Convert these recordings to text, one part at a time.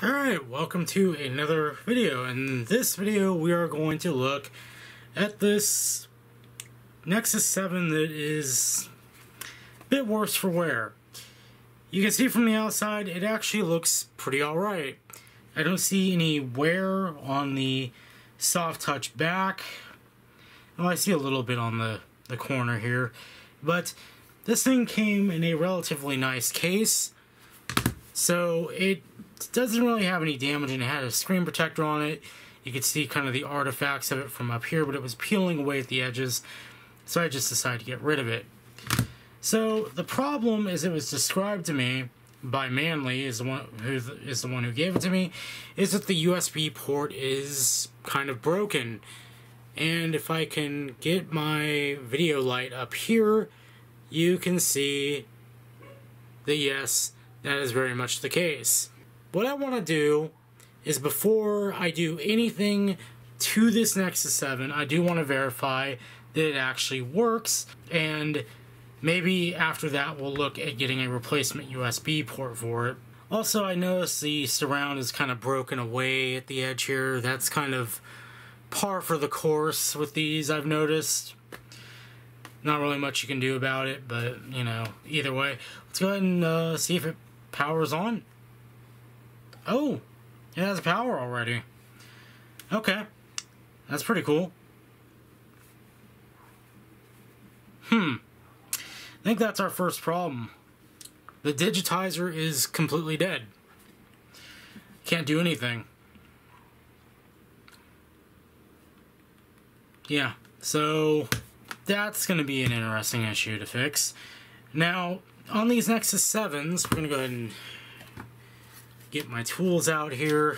Alright, welcome to another video. In this video we are going to look at this Nexus 7 that is a bit worse for wear. You can see from the outside it actually looks pretty alright. I don't see any wear on the soft touch back. Well, I see a little bit on the corner here, but this thing came in a relatively nice case, so it doesn't really have any damage, and it had a screen protector on it. You could see kind of the artifacts of it from up here, but it was peeling away at the edges, so I just decided to get rid of it. So the problem, as it was described to me by Manly, is the one who gave it to me, is that the USB port is kind of broken. And if I can get my video light up here, you can see that yes, that is very much the case. What I want to do is, before I do anything to this Nexus 7, I do want to verify that it actually works, and maybe after that we'll look at getting a replacement USB port for it. Also, I noticed the surround is kind of broken away at the edge here. That's kind of par for the course with these, I've noticed. Not really much you can do about it, but, you know, either way. Let's go ahead and see if it powers on. Oh, it has power already. Okay, that's pretty cool. I think that's our first problem. The digitizer is completely dead. Can't do anything. Yeah, so that's going to be an interesting issue to fix. Now, on these Nexus 7s, we're going to go ahead and get my tools out here.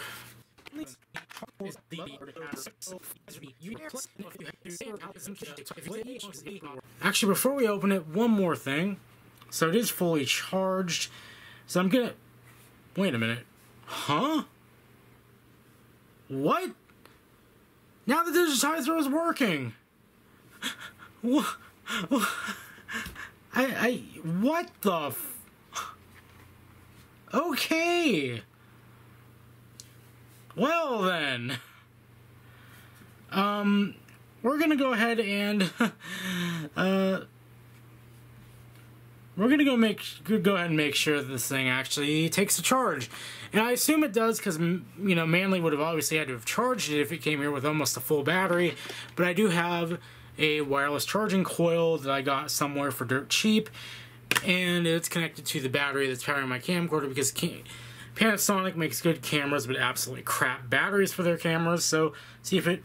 Actually, before we open it, one more thing. So it is fully charged. So I'm gonna... Wait a minute. Huh? What? Now the digitizer is working! What? What the f... Okay. Well then, we're gonna go ahead and we're gonna go ahead and make sure that this thing actually takes a charge, and I assume it does, because, you know, Manly would have obviously had to have charged it if it came here with almost a full battery. But I do have a wireless charging coil that I got somewhere for dirt cheap, and it's connected to the battery that's powering my camcorder, because Panasonic makes good cameras but absolutely crap batteries for their cameras. So see if it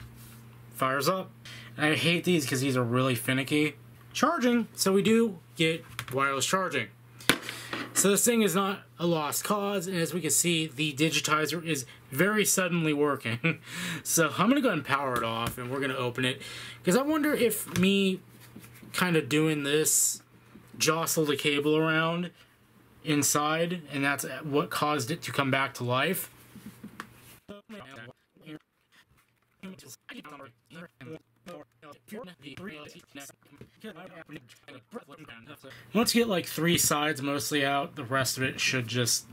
fires up. And I hate these because these are really finicky charging, so we do get wireless charging. So this thing is not a lost cause, and as we can see, the digitizer is very suddenly working. So I'm gonna go ahead and power it off, and we're gonna open it, because I wonder if me kind of doing this jostle the cable around inside, and that's what caused it to come back to life. Once you get like 3 sides mostly out, the rest of it should just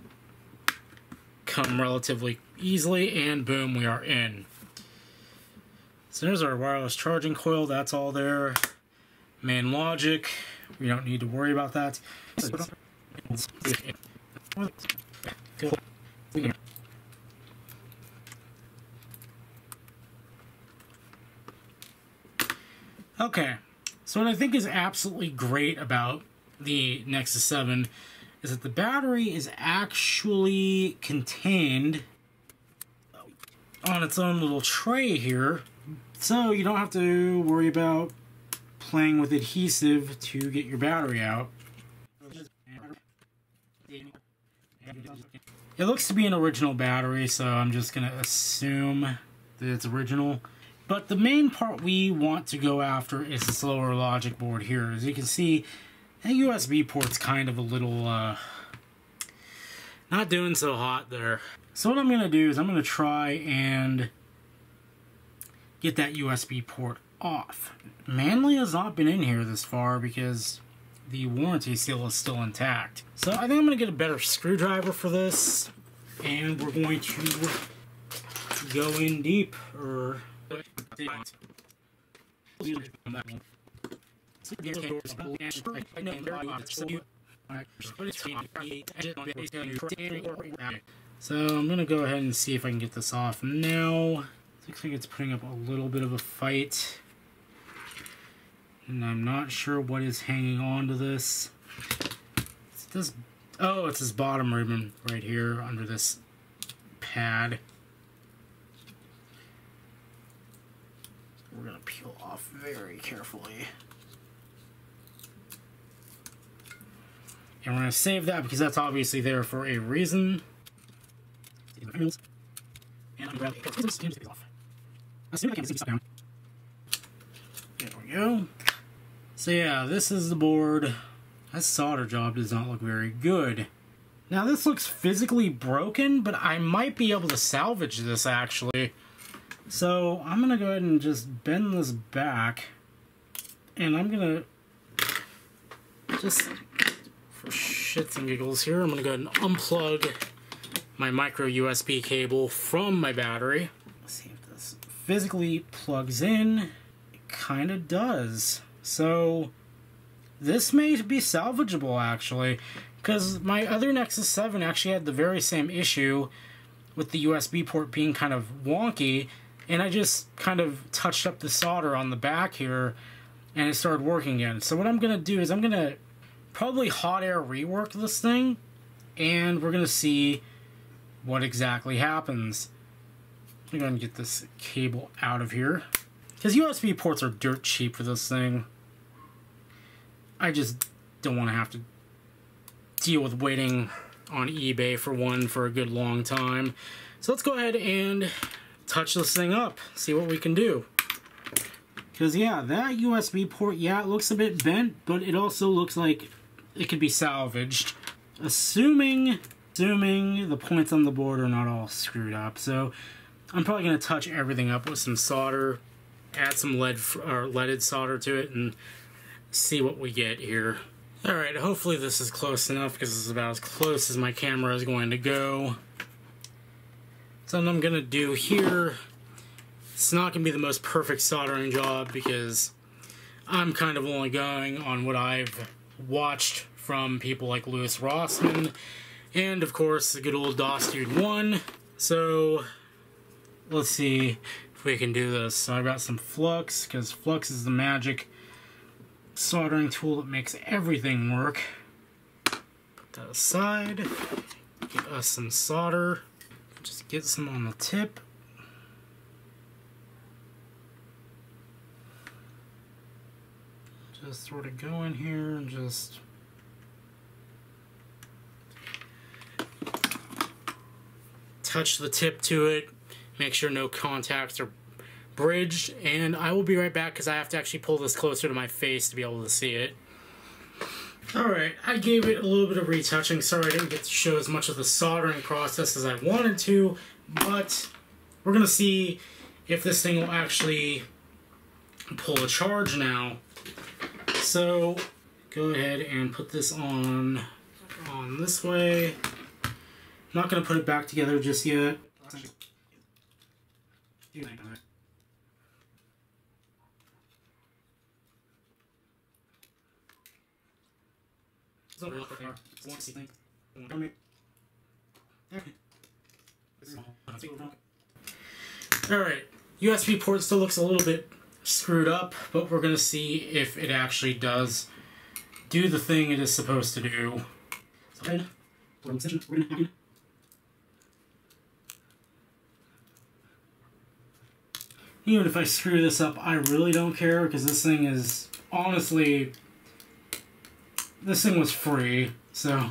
come relatively easily, and boom, we are in. So there's our wireless charging coil, that's all there. Main logic, we don't need to worry about that. Okay, so what I think is absolutely great about the Nexus 7 is that the battery is actually contained on its own little tray here, so you don't have to worry about playing with adhesive to get your battery out. It looks to be an original battery, so I'm just going to assume that it's original. But the main part we want to go after is this lower logic board here. As you can see, the USB port's kind of a little, not doing so hot there. So what I'm going to do is I'm going to try and get that USB port off. Manly has not been in here this far because the warranty seal is still intact. So I think I'm going to get a better screwdriver for this. And we're going to go in deep, or... So I'm going to go ahead and see if I can get this off now. Looks like it's putting up a little bit of a fight. And I'm not sure what is hanging on to this. It's this, oh, it's this bottom ribbon right here under this pad. We're going to peel off very carefully. And we're going to save that because that's obviously there for a reason. And I'm going to grab it off. There we go. So yeah, this is the board. That solder job does not look very good. Now this looks physically broken, but I might be able to salvage this actually. So I'm gonna go ahead and just bend this back, and I'm gonna just, for shits and giggles here, I'm gonna go ahead and unplug my micro USB cable from my battery. Let's see if this physically plugs in. It kind of does. So this may be salvageable actually, because my other Nexus 7 actually had the very same issue with the USB port being kind of wonky, and I just kind of touched up the solder on the back here and it started working again. So what I'm going to do is I'm going to probably hot air rework this thing, and we're going to see what exactly happens. I'm going to get this cable out of here, because USB ports are dirt cheap for this thing. I just don't want to have to deal with waiting on eBay for one for a good long time. So let's go ahead and touch this thing up, see what we can do. Because yeah, that USB port, yeah, it looks a bit bent, but it also looks like it could be salvaged. Assuming the points on the board are not all screwed up. So I'm probably going to touch everything up with some solder, add some leaded solder to it, and see what we get here. Alright, hopefully this is close enough, because this is about as close as my camera is going to go. Something I'm going to do here, it's not going to be the most perfect soldering job, because I'm kind of only going on what I've watched from people like Louis Rossmann, and of course the good old DOS Dude 1. So let's see if we can do this. So I've got some flux, because flux is the magic soldering tool that makes everything work. Put that aside. Get us some solder. Just get some on the tip. Just sort of go in here and just touch the tip to it. Make sure no contacts are bridged, and I will be right back because I have to actually pull this closer to my face to be able to see it. Alright, I gave it a little bit of retouching. Sorry I didn't get to show as much of the soldering process as I wanted to, but we're going to see if this thing will actually pull a charge now. So go ahead and put this on this way. I'm not going to put it back together just yet. Alright, USB port still looks a little bit screwed up, but we're going to see if it actually does do the thing it is supposed to do. Even if I screw this up, I really don't care, because this thing is, honestly, this thing was free, so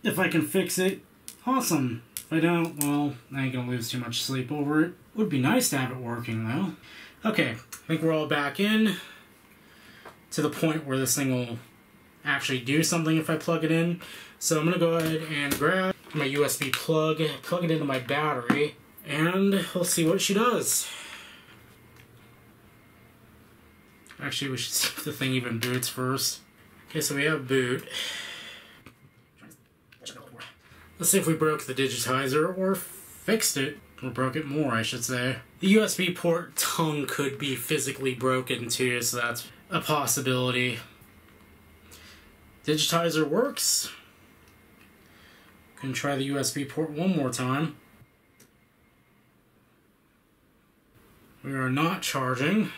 if I can fix it, awesome. If I don't, well, I ain't gonna lose too much sleep over it. Would be nice to have it working, though. Okay, I think we're all back in to the point where this thing will actually do something if I plug it in. So I'm gonna go ahead and grab my USB plug it into my battery, and we'll see what she does. Actually, we should see if the thing even boots first. Okay, so we have boot. Let's see if we broke the digitizer, or fixed it, or broke it more, I should say. The USB port tongue could be physically broken too, so that's a possibility. Digitizer works. Gonna try the USB port one more time. We are not charging.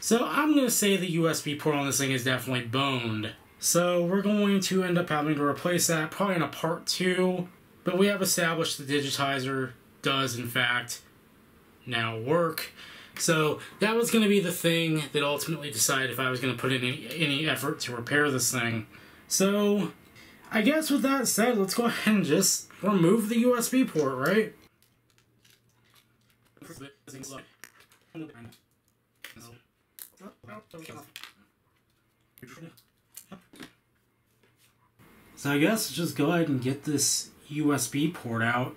So I'm gonna say the USB port on this thing is definitely boned. So we're going to end up having to replace that, probably in a part 2. But we have established the digitizer does in fact now work. So that was going to be the thing that ultimately decided if I was going to put in any effort to repair this thing. So I guess with that said, let's go ahead and just remove the USB port, right? So I guess just go ahead and get this USB port out.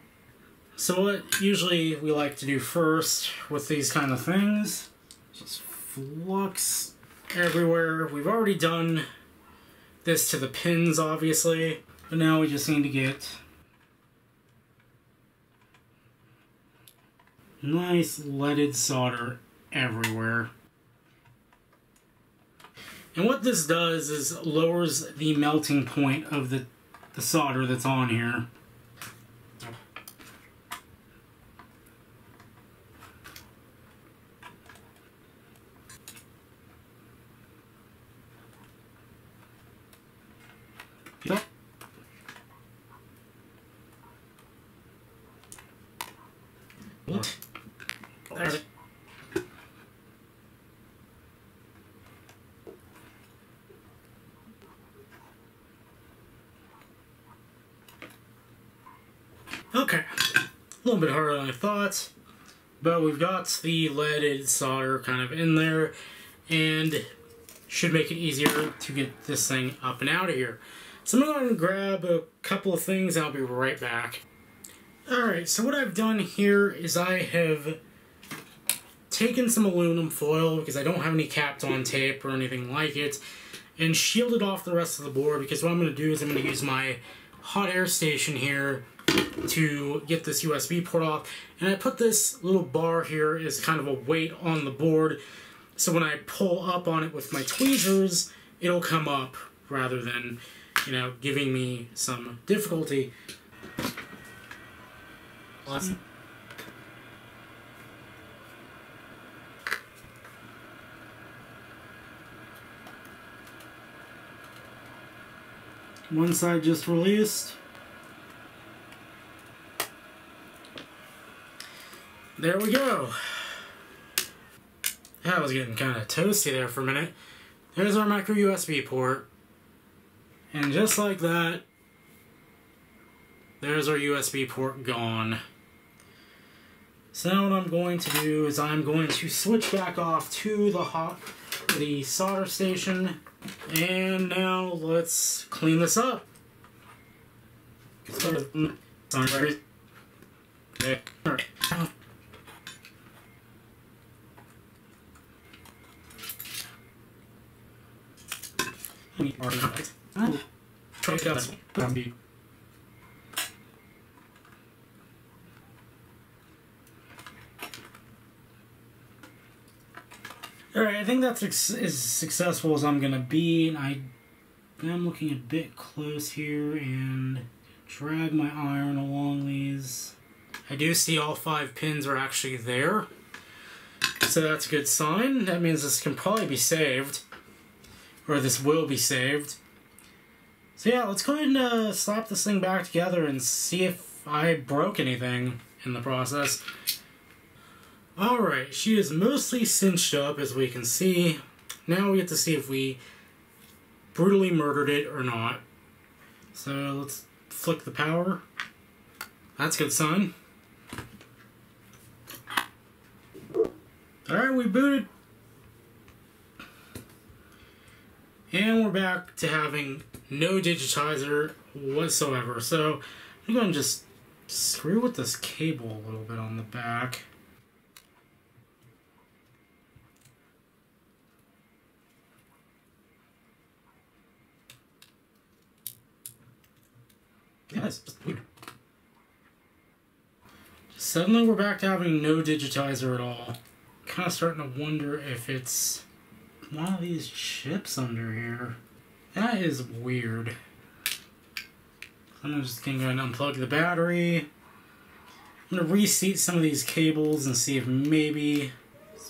So what usually we like to do first with these kind of things, just flux everywhere. We've already done this to the pins, obviously, but now we just need to get nice leaded solder everywhere. And what this does is lowers the melting point of the solder that's on here. Yep. There's it. Okay, a little bit harder than I thought, but we've got the leaded solder kind of in there, and should make it easier to get this thing up and out of here. So I'm going to go ahead and grab a couple of things and I'll be right back. Alright, so what I've done here is I have taken some aluminum foil, because I don't have any capped on tape or anything like it, and shielded off the rest of the board, because what I'm going to do is I'm going to use my hot air station here to get this USB port off. And I put this little bar here as kind of a weight on the board, so when I pull up on it with my tweezers, it'll come up rather than, you know, giving me some difficulty. One side just released. There we go. That was getting kind of toasty there for a minute. There's our micro USB port. And just like that, there's our USB port gone. So now what I'm going to do is I'm going to switch back off to the solder station. And now let's clean this up. Alright, I think that's as successful as I'm gonna be, and I'm looking a bit close here and drag my iron along these. I do see all 5 pins are actually there, so that's a good sign. That means this can probably be saved, or this will be saved. So yeah, let's go ahead and slap this thing back together and see if I broke anything in the process. Alright, she is mostly cinched up, as we can see. Now we get to see if we brutally murdered it or not. So let's flick the power. That's a good sign. Alright, we booted. And we're back to having no digitizer whatsoever. So I'm going to just screw with this cable a little bit on the back. Yes, just weird. Suddenly we're back to having no digitizer at all. Kind of starting to wonder if it's one of these chips under here. That is weird. I'm just going to go and unplug the battery. I'm going to reseat some of these cables and see if maybe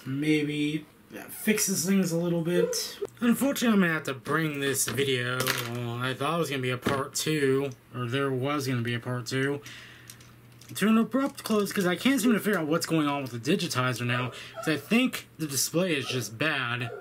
that fixes things a little bit. Unfortunately, I'm going to have to bring this video, I thought it was going to be a part 2, or there was going to be a part 2, to an abrupt close because I can't seem to figure out what's going on with the digitizer now, because I think the display is just bad.